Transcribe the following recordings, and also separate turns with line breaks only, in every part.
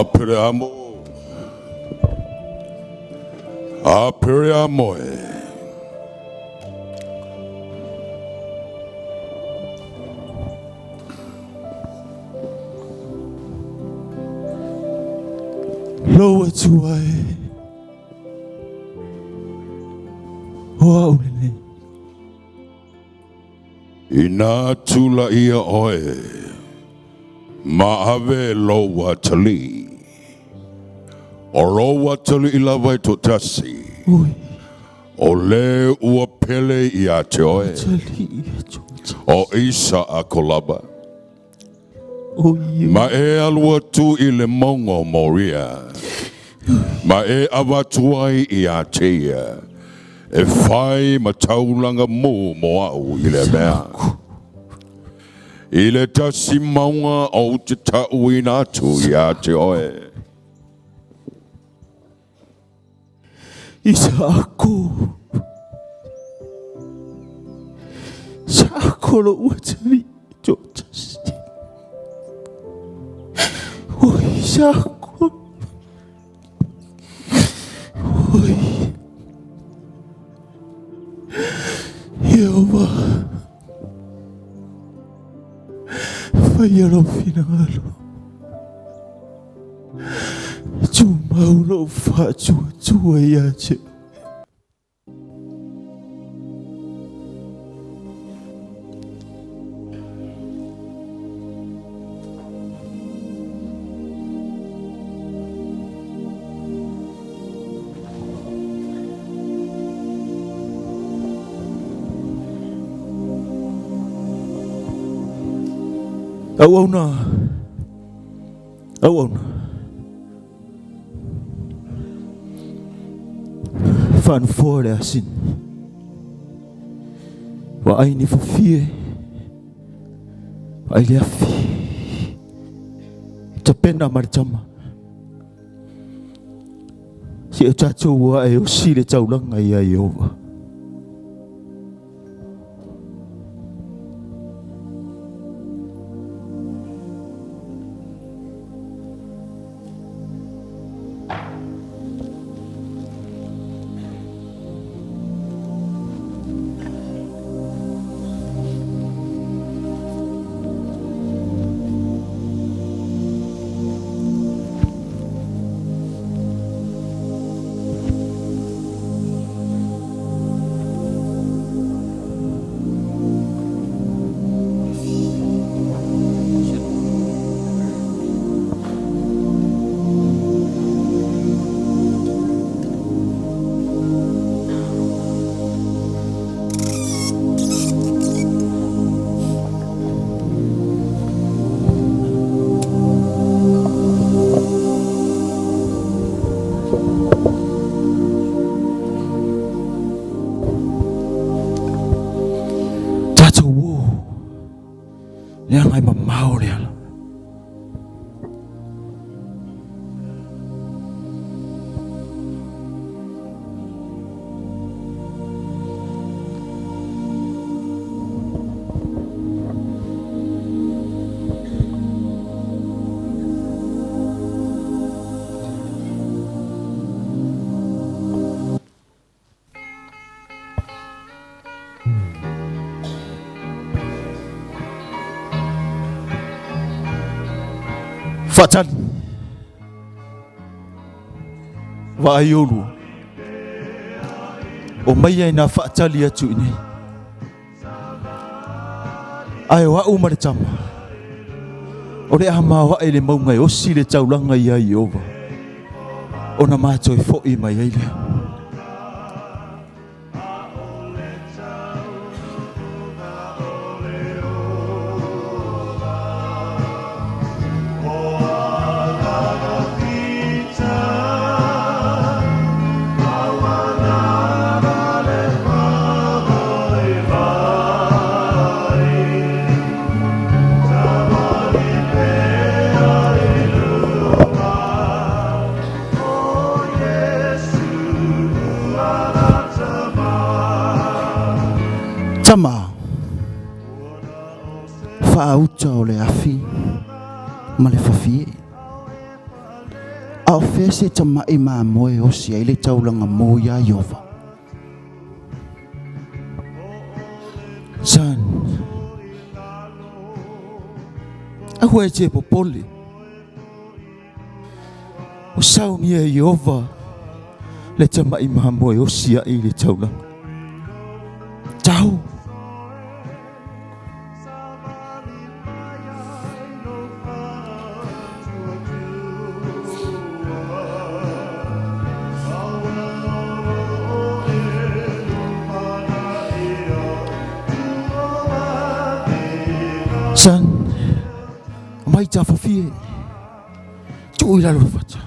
Aperiamo.
Loa tuai. Wow, lele.
Ina tula ia oe. Maave loa tali. O loa tali ila vai to tasi. O le ua pele ia te oe. O isa a kolaba. Ma e alua tu i le mongo moria. Ma e awatuai i a teia. E whai ma taulanga mo au i le mea. I le tasi maunga o te tau i natu i a te oe.
Isa ako. Sa ako lo watali to tasi. Oi, sa ako. Oi. Yehova. Fayaro finalo. Maulo fatu tua yache. Awona. Fan fore asin. Wa aini fufie. Wa ili afi. Tapenda marchama. Si o chacho wa e o sile chaulanga ia Yehova. Yang ai mamau dia. Fatan wa ayolu o mai ai na fatali atu ni ai wa umar chama ore ama wa ele maunga o sile taulanga ia Yehova ona macho i fo i mai ele Tama fa uta o le afi ma le fafie A ofese tama ima moe osi ai le taulanga mo ya Yehova. San. A hoe te popoli. O sau ni e Yehova. Le tama ima moe osi ai le taulanga. Tau. San, mai ta fafie. Tu ila lo facha.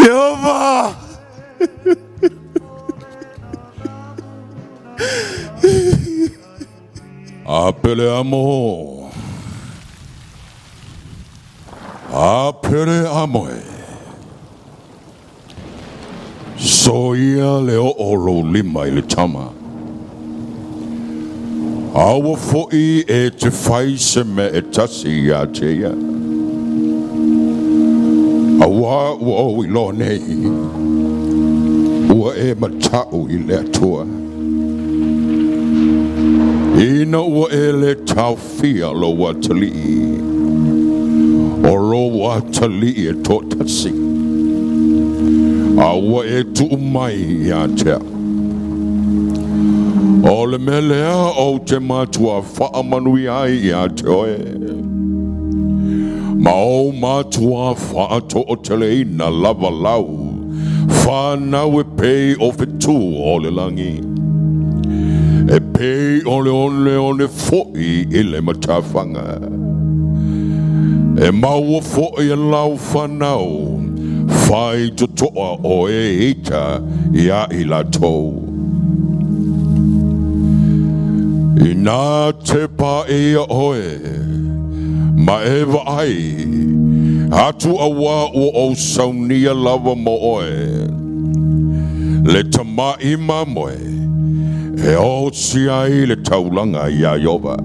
Yehova.
Apele amo. Apele amoe. Soia leo olo lima ile tama. Awa foi e te fai se me e tasi ya te ya. Awa ua i lo nei. Ua e matau i le atua. Ina ua e le tau fia lo watali. O lo watali e totasi. Awa e tu mai ya te. O le melea o te matua wha manui ai ya te oe. Ma o matua wha to o tele ina lava lau. Wha nau e pei o fitu o le langi. E pei o le foi i le matawhanga. E maua foi e lau whanau. Whai to toa o e ita ia i la tou. I nā te pā e a oe, ma ewa ai, hatu awa o o saunia lava mo oe. Le tama ima moe, e o si ai le taulanga ia Yehova.